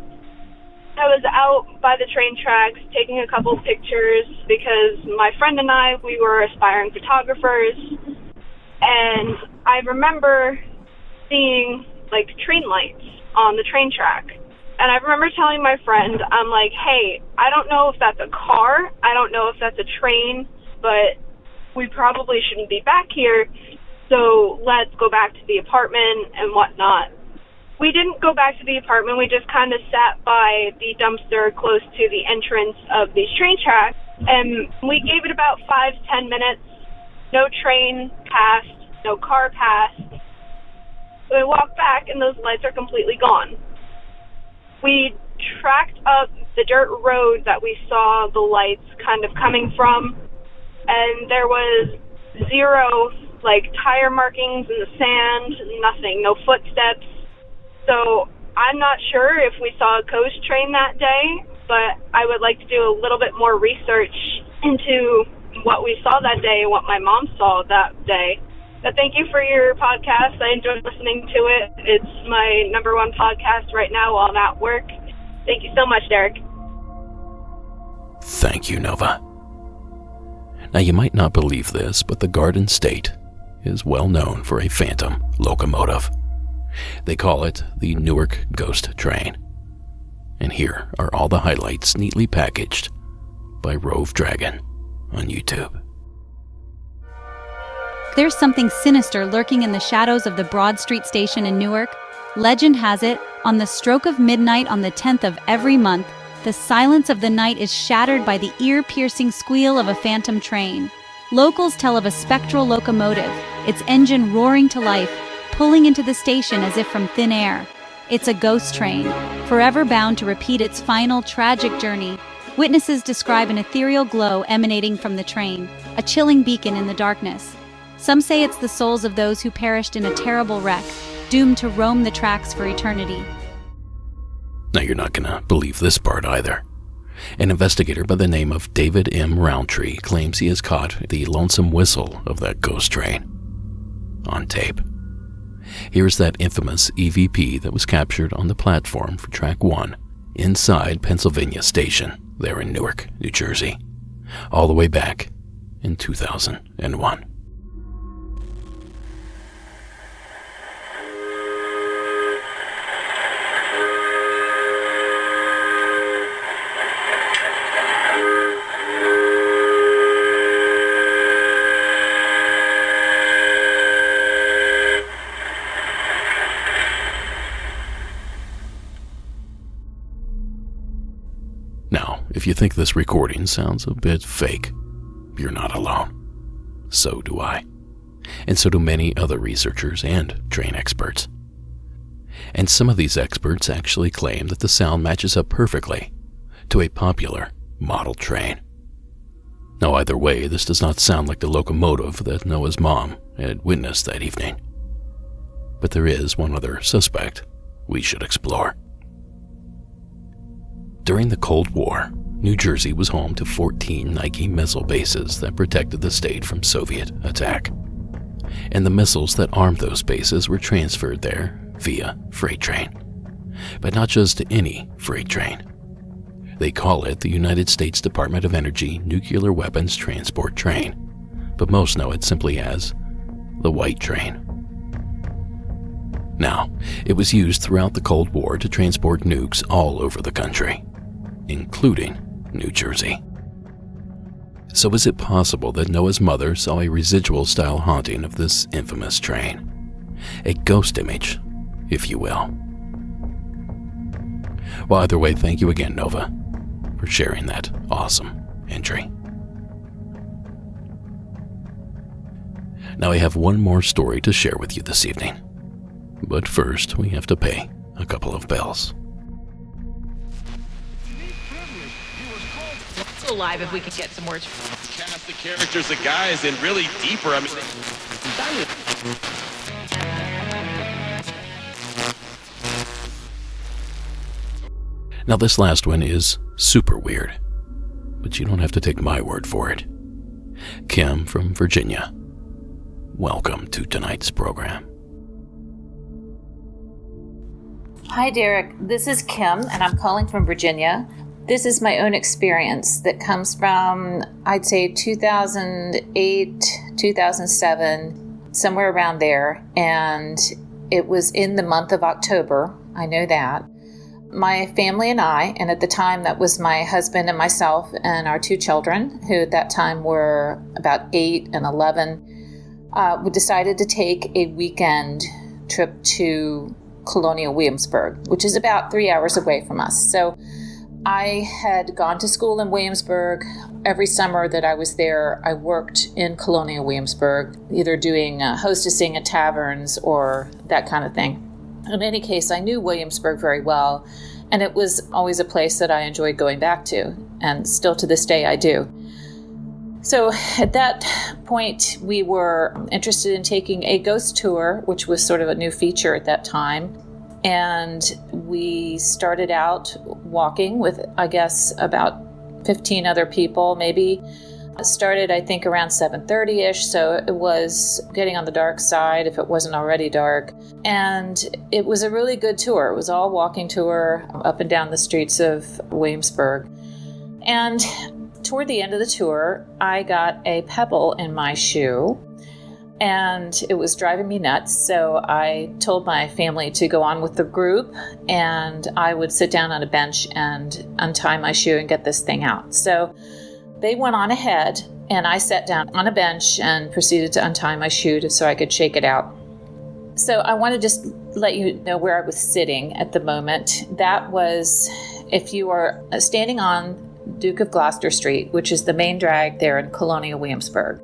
I was out by the train tracks taking a couple pictures because my friend and I, we were aspiring photographers. And I remember seeing, train lights on the train track. And I remember telling my friend, I'm like, hey, I don't know if that's a car, I don't know if that's a train, but we probably shouldn't be back here, so let's go back to the apartment and whatnot. We didn't go back to the apartment. We just kind of sat by the dumpster close to the entrance of these train tracks, and we gave it about 5-10 minutes. No train passed, no car passed. So we walked back, and those lights are completely gone. We tracked up the dirt road that we saw the lights kind of coming from, and there was zero, tire markings in the sand, nothing, no footsteps. So I'm not sure if we saw a ghost train that day, but I would like to do a little bit more research into what we saw that day and what my mom saw that day. But thank you for your podcast. I enjoyed listening to it. It's my number one podcast right now while I'm at work. Thank you so much, Derek. Thank you, Nova. Now, you might not believe this, but the Garden State is well known for a phantom locomotive. They call it the Newark Ghost Train. And here are all the highlights neatly packaged by Rove Dragon on YouTube. There's something sinister lurking in the shadows of the Broad Street station in Newark. Legend has it, on the stroke of midnight on the 10th of every month, the silence of the night is shattered by the ear-piercing squeal of a phantom train. Locals tell of a spectral locomotive, its engine roaring to life, pulling into the station as if from thin air. It's a ghost train, forever bound to repeat its final tragic journey. Witnesses describe an ethereal glow emanating from the train, a chilling beacon in the darkness. Some say it's the souls of those who perished in a terrible wreck, doomed to roam the tracks for eternity. Now, you're not going to believe this part either. An investigator by the name of David M. Roundtree claims he has caught the lonesome whistle of that ghost train on tape. Here's that infamous EVP that was captured on the platform for Track 1 inside Pennsylvania Station there in Newark, New Jersey, all the way back in 2001. Now, if you think this recording sounds a bit fake, you're not alone. So do I. And so do many other researchers and train experts. And some of these experts actually claim that the sound matches up perfectly to a popular model train. Now, either way, this does not sound like the locomotive that Noah's mom had witnessed that evening. But there is one other suspect we should explore. During the Cold War, New Jersey was home to 14 Nike missile bases that protected the state from Soviet attack. And the missiles that armed those bases were transferred there via freight train. But not just any freight train. They call it the United States Department of Energy Nuclear Weapons Transport Train, but most know it simply as the White Train. Now, it was used throughout the Cold War to transport nukes all over the country, including New Jersey. So is it possible that Noah's mother saw a residual-style haunting of this infamous train? A ghost image, if you will. Well, either way, thank you again, Nova, for sharing that awesome entry. Now I have one more story to share with you this evening. But first, we have to pay a couple of bills. Alive if we can get some more. Cast the characters of guys in really deeper. I mean, now this last one is super weird, but you don't have to take my word for it. Kim from Virginia, welcome to tonight's program. Hi Derek, this is Kim and I'm calling from Virginia. This is my own experience that comes from, I'd say, 2008, 2007, somewhere around there. And it was in the month of October. I know that. my family and I, and at the time that was my husband and myself and our 2 children, who at that time were about 8 and 11, we decided to take a weekend trip to Colonial Williamsburg, which is about 3 hours away from us. So I had gone to school in Williamsburg. Every summer that I was there, I worked in Colonial Williamsburg, either doing hostessing at taverns or that kind of thing. In any case, I knew Williamsburg very well, and it was always a place that I enjoyed going back to, and still to this day I do. So at that point, we were interested in taking a ghost tour, which was sort of a new feature at that time. And we started out walking with, I guess, about 15 other people, maybe. Started, I think, around 7:30-ish, so it was getting on the dark side if it wasn't already dark. And it was a really good tour. It was all walking tour up and down the streets of Williamsburg. And toward the end of the tour, I got a pebble in my shoe, and it was driving me nuts. So I told my family to go on with the group, and I would sit down on a bench and untie my shoe and get this thing out. So they went on ahead, and I sat down on a bench and proceeded to untie my shoe so I could shake it out. So I want to just let you know where I was sitting at the moment. That was, if you are standing on Duke of Gloucester Street, which is the main drag there in Colonial Williamsburg.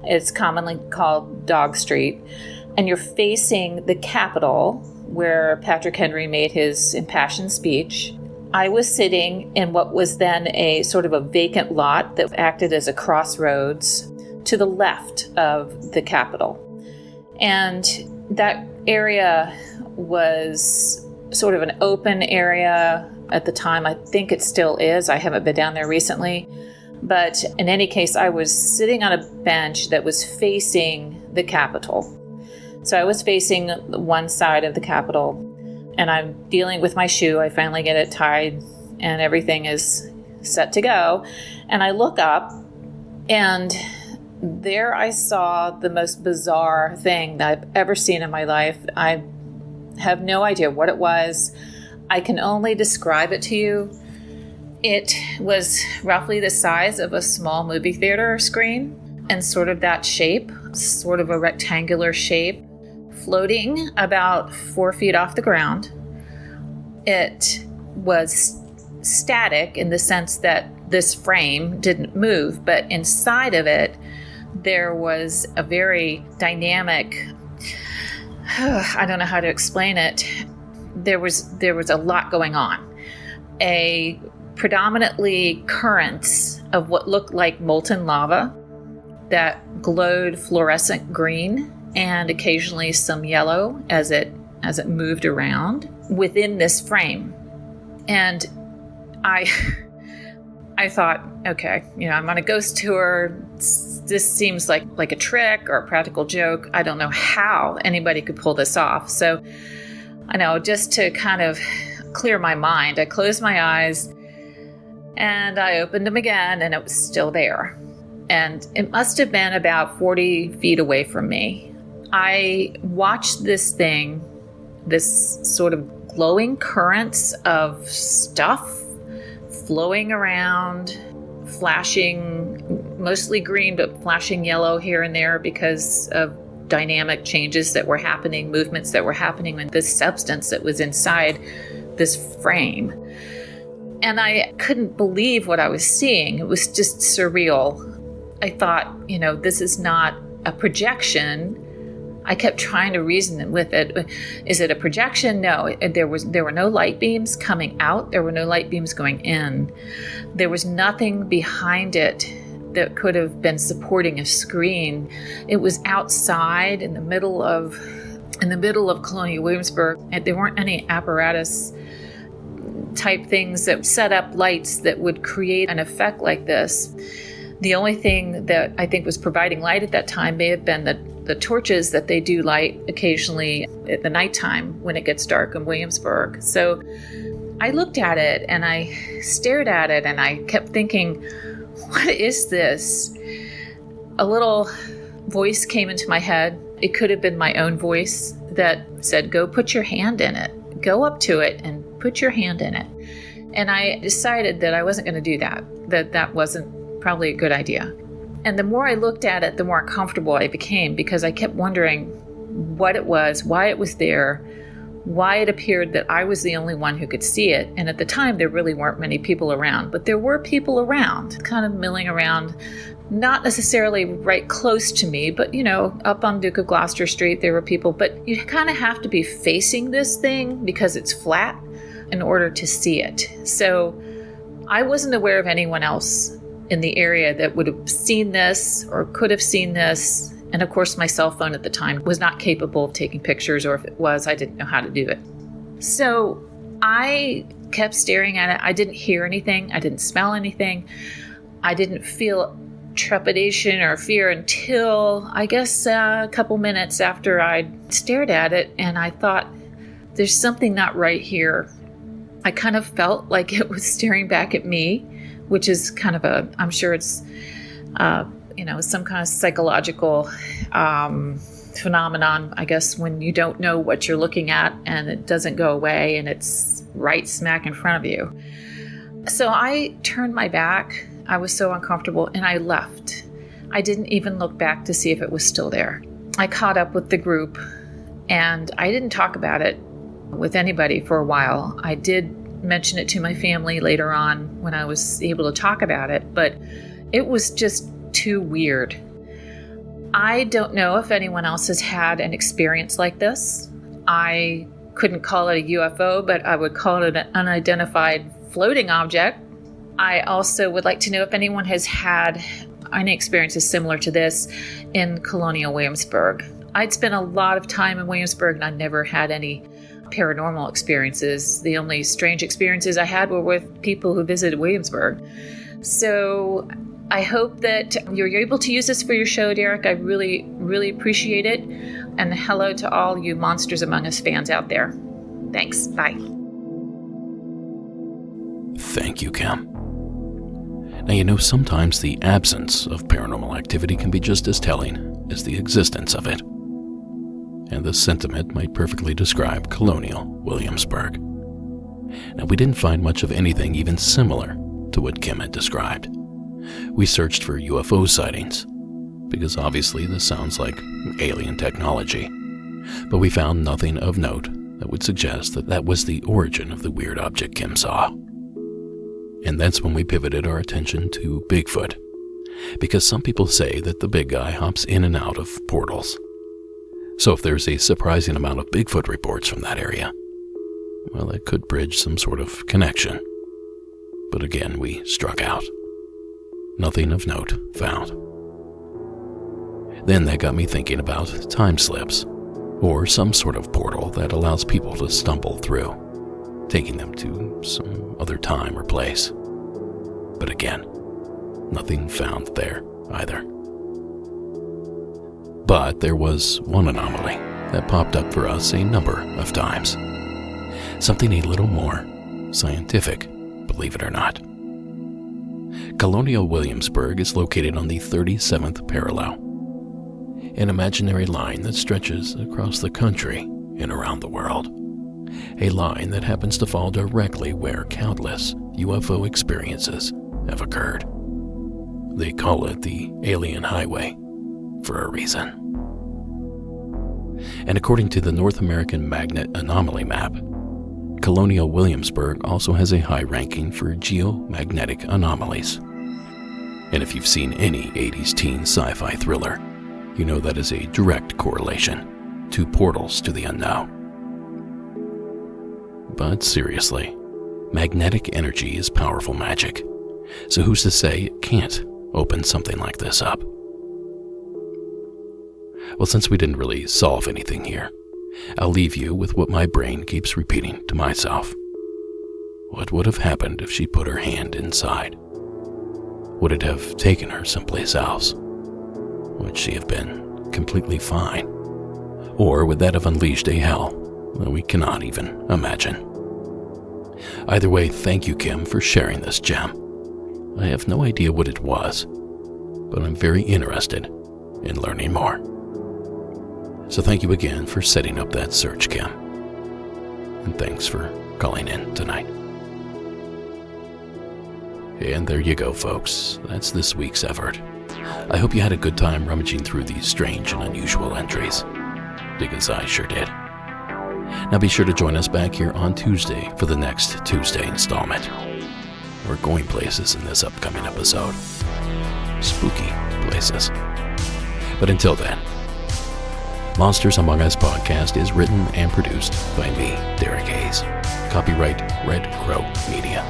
It's commonly called Dog Street. And you're facing the Capitol, where Patrick Henry made his impassioned speech. I was sitting in what was then a sort of a vacant lot that acted as a crossroads to the left of the Capitol. And that area was sort of an open area at the time. I think it still is. I haven't been down there recently. But in any case, I was sitting on a bench that was facing the Capitol. So I was facing one side of the Capitol, and I'm dealing with my shoe. I finally get it tied, and everything is set to go. And I look up, and there I saw the most bizarre thing that I've ever seen in my life. I have no idea what it was. I can only describe it to you. It was roughly the size of a small movie theater screen, and sort of that shape, sort of a rectangular shape, floating about 4 feet off the ground. It was static in the sense that this frame didn't move, but inside of it, there was a very dynamic, I don't know how to explain it. There was a lot going on. A predominantly currents of what looked like molten lava that glowed fluorescent green and occasionally some yellow as it moved around within this frame. And I thought, okay, I'm on a ghost tour. This seems like a trick or a practical joke. I don't know how anybody could pull this off. So I know, just to kind of clear my mind, I closed my eyes and I opened them again, and it was still there. And it must have been about 40 feet away from me. I watched this thing, this sort of glowing currents of stuff flowing around, flashing, mostly green, but flashing yellow here and there because of dynamic changes that were happening, movements that were happening with this substance that was inside this frame. And I couldn't believe what I was seeing. It was just surreal. I thought, this is not a projection. I kept trying to reason with it. Is it a projection? No. There were no light beams coming out. There were no light beams going in. There was nothing behind it that could have been supporting a screen. It was outside in the middle of Colonial Williamsburg, and there weren't any apparatus type things that set up lights that would create an effect like this. The only thing that I think was providing light at that time may have been the torches that they do light occasionally at the nighttime when it gets dark in Williamsburg. So I looked at it and I stared at it and I kept thinking, what is this? A little voice came into my head. It could have been my own voice that said, go put your hand in it. Go up to it and put your hand in it. And I decided that I wasn't going to do that, that wasn't probably a good idea. And the more I looked at it, the more uncomfortable I became, because I kept wondering what it was, why it was there, why it appeared that I was the only one who could see it. And at the time, there really weren't many people around, but there were people around, kind of milling around, not necessarily right close to me, but, up on Duke of Gloucester Street, there were people. But you kind of have to be facing this thing because it's flat in order to see it. So I wasn't aware of anyone else in the area that would have seen this or could have seen this. And of course, my cell phone at the time was not capable of taking pictures, or if it was, I didn't know how to do it. So I kept staring at it. I didn't hear anything. I didn't smell anything. I didn't feel trepidation or fear until, I guess, a couple minutes after I stared at it, and I thought, there's something not right here. I kind of felt like it was staring back at me, which is kind of I'm sure it's, some kind of psychological phenomenon, I guess, when you don't know what you're looking at and it doesn't go away and it's right smack in front of you. So I turned my back. I was so uncomfortable, and I left. I didn't even look back to see if it was still there. I caught up with the group, and I didn't talk about it with anybody for a while. I did mention it to my family later on when I was able to talk about it, but it was just too weird. I don't know if anyone else has had an experience like this. I couldn't call it a UFO, but I would call it an unidentified floating object. I also would like to know if anyone has had any experiences similar to this in colonial Williamsburg. I'd spent a lot of time in Williamsburg, and I never had any paranormal experiences. The only strange experiences I had were with people who visited Williamsburg. So I hope that you're able to use this for your show, Derek. I really, really appreciate it. And hello to all you Monsters Among Us fans out there. Thanks. Bye. Thank you, Kim. Now, sometimes the absence of paranormal activity can be just as telling as the existence of it. And the sentiment might perfectly describe colonial Williamsburg. Now, we didn't find much of anything even similar to what Kim had described. We searched for UFO sightings, because obviously this sounds like alien technology, but we found nothing of note that would suggest that that was the origin of the weird object Kim saw. And that's when we pivoted our attention to Bigfoot, because some people say that the big guy hops in and out of portals. So if there's a surprising amount of Bigfoot reports from that area, well, it could bridge some sort of connection. But again, we struck out. Nothing of note found. Then that got me thinking about time slips, or some sort of portal that allows people to stumble through, taking them to some other time or place. But again, nothing found there either. But there was one anomaly that popped up for us a number of times. Something a little more scientific, believe it or not. Colonial Williamsburg is located on the 37th parallel, an imaginary line that stretches across the country and around the world. A line that happens to fall directly where countless UFO experiences have occurred. They call it the Alien Highway for a reason. And according to the North American Magnet Anomaly Map, Colonial Williamsburg also has a high ranking for geomagnetic anomalies. And if you've seen any 80s teen sci-fi thriller, you know that is a direct correlation to portals to the unknown. But seriously, magnetic energy is powerful magic, so who's to say it can't open something like this up? Well, since we didn't really solve anything here, I'll leave you with what my brain keeps repeating to myself. What would have happened if she put her hand inside? Would it have taken her someplace else? Would she have been completely fine? Or would that have unleashed a hell that we cannot even imagine? Either way, thank you, Kim, for sharing this gem. I have no idea what it was, but I'm very interested in learning more. So thank you again for setting up that search, Kim. And thanks for calling in tonight. And there you go, folks. That's this week's effort. I hope you had a good time rummaging through these strange and unusual entries, because I sure did. Now be sure to join us back here on Tuesday for the next Tuesday installment. We're going places in this upcoming episode. Spooky places. But until then, Monsters Among Us podcast is written and produced by me, Derek Hayes. Copyright Red Crow Media.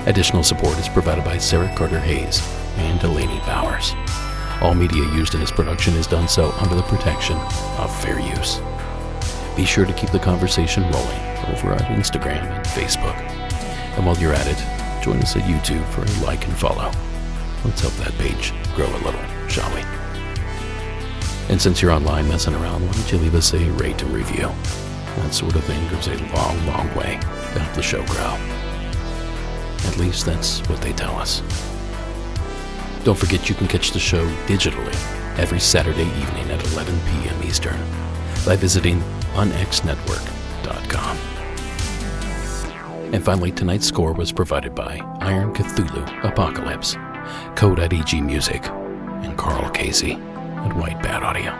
Additional support is provided by Sarah Carter Hayes and Delaney Bowers. All media used in this production is done so under the protection of fair use. Be sure to keep the conversation rolling over on Instagram and Facebook. And while you're at it, join us at YouTube for a like and follow. Let's help that page grow a little, shall we? And since you're online messing around, why don't you leave us a rate and review? That sort of thing goes a long, long way to help the show grow. At least that's what they tell us. Don't forget you can catch the show digitally every Saturday evening at 11 p.m. Eastern by visiting unexnetwork.com. And finally, tonight's score was provided by Iron Cthulhu Apocalypse, Code.eg Music, and Carl Casey at White Bat Audio.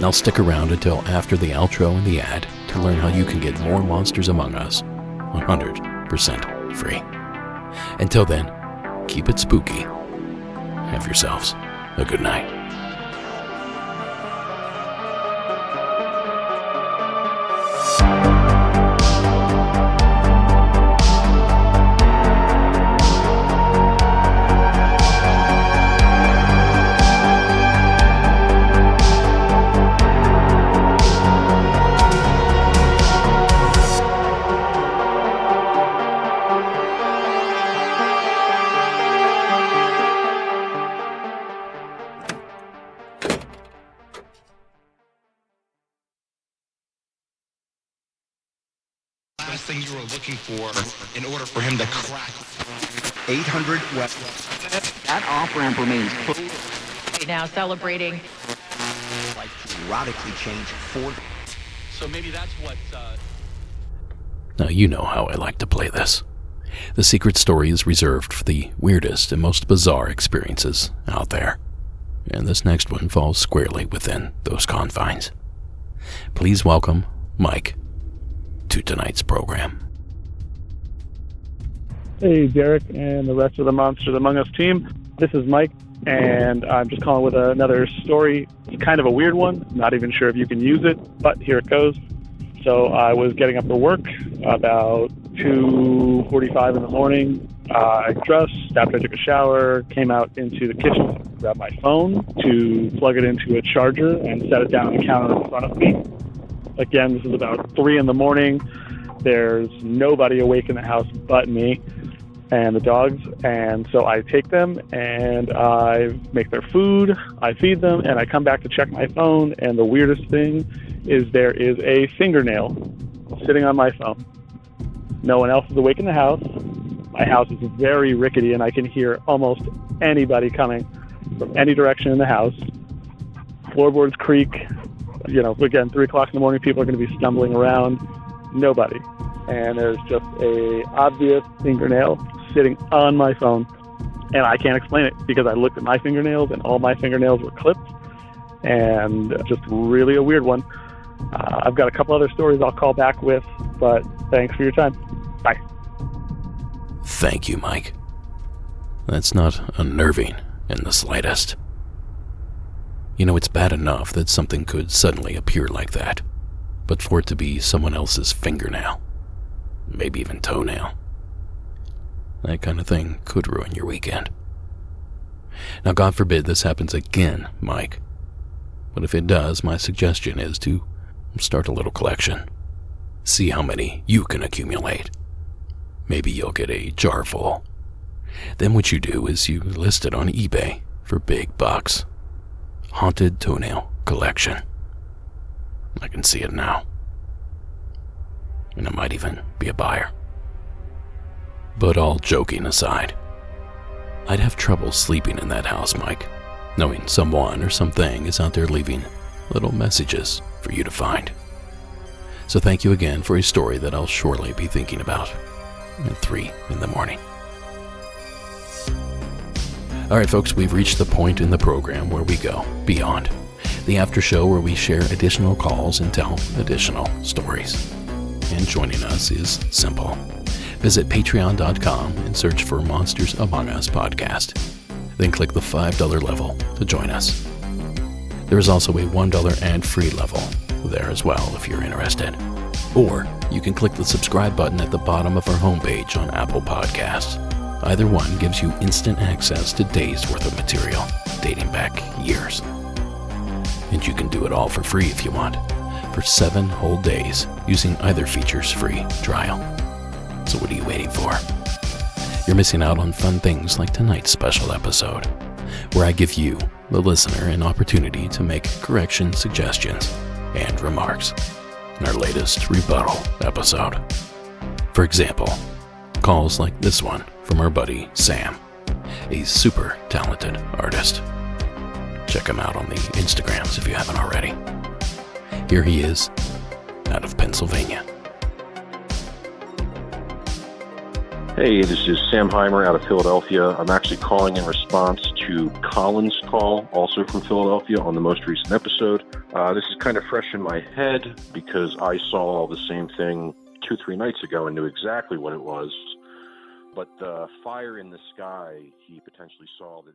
Now stick around until after the outro and the ad to learn how you can get more Monsters Among Us 100% free. Until then, keep it spooky. Have yourselves a good night. Thing you were looking for in order for him to crack 800 West. That off-ramp remains full. Now celebrating. Life radically changed for. So maybe that's what. Now you know how I like to play this. The secret story is reserved for the weirdest and most bizarre experiences out there. And this next one falls squarely within those confines. Please welcome Mike to tonight's program. Hey, Derek and the rest of the Monsters Among Us team. This is Mike, and I'm just calling with another story. It's kind of a weird one. Not even sure if you can use it, but here it goes. So I was getting up for work about 2:45 in the morning. I dressed, after I took a shower, came out into the kitchen, grabbed my phone to plug it into a charger and set it down on the counter in front of me. Again, this is about 3 in the morning. There's nobody awake in the house but me and the dogs. And so I take them and I make their food, I feed them, and I come back to check my phone. And the weirdest thing is there is a fingernail sitting on my phone. No one else is awake in the house. My house is very rickety and I can hear almost anybody coming from any direction in the house. Floorboards creak. You know, again, 3 o'clock in the morning, people are going to be stumbling around. Nobody. And there's just a obvious fingernail sitting on my phone. And I can't explain it because I looked at my fingernails and all my fingernails were clipped. And just really a weird one. I've got a couple other stories I'll call back with, but thanks for your time. Bye. Thank you, Mike. That's not unnerving in the slightest. You know, it's bad enough that something could suddenly appear like that, but for it to be someone else's fingernail, maybe even toenail, that kind of thing could ruin your weekend. Now, God forbid this happens again, Mike, but if it does, my suggestion is to start a little collection. See how many you can accumulate. Maybe you'll get a jar full. Then what you do is you list it on eBay for big bucks. Haunted Toenail Collection. I can see it now. And I might even be a buyer. But all joking aside, I'd have trouble sleeping in that house, Mike, knowing someone or something is out there leaving little messages for you to find. So thank you again for a story that I'll surely be thinking about at 3 in the morning. All right, folks, we've reached the point in the program where we go beyond. The after show where we share additional calls and tell additional stories. And joining us is simple. Visit patreon.com and search for Monsters Among Us podcast. Then click the $5 level to join us. There is also a $1 ad-free level there as well if you're interested. Or you can click the subscribe button at the bottom of our homepage on Apple Podcasts. Either one gives you instant access to days worth of material dating back years. And you can do it all for free if you want, for 7 whole days using either feature's free trial. So what are you waiting for? You're missing out on fun things like tonight's special episode, where I give you, the listener, an opportunity to make correction suggestions and remarks in our latest rebuttal episode. For example, calls like this one from our buddy Sam, a super talented artist. Check him out on the Instagrams if you haven't already. Here he is, out of Pennsylvania. Hey, this is Sam Heimer out of Philadelphia. I'm actually calling in response to Colin's call, also from Philadelphia, on the most recent episode. This is kind of fresh in my head because I saw the same thing 2-3 nights ago and knew exactly what it was. But the fire in the sky, he potentially saw that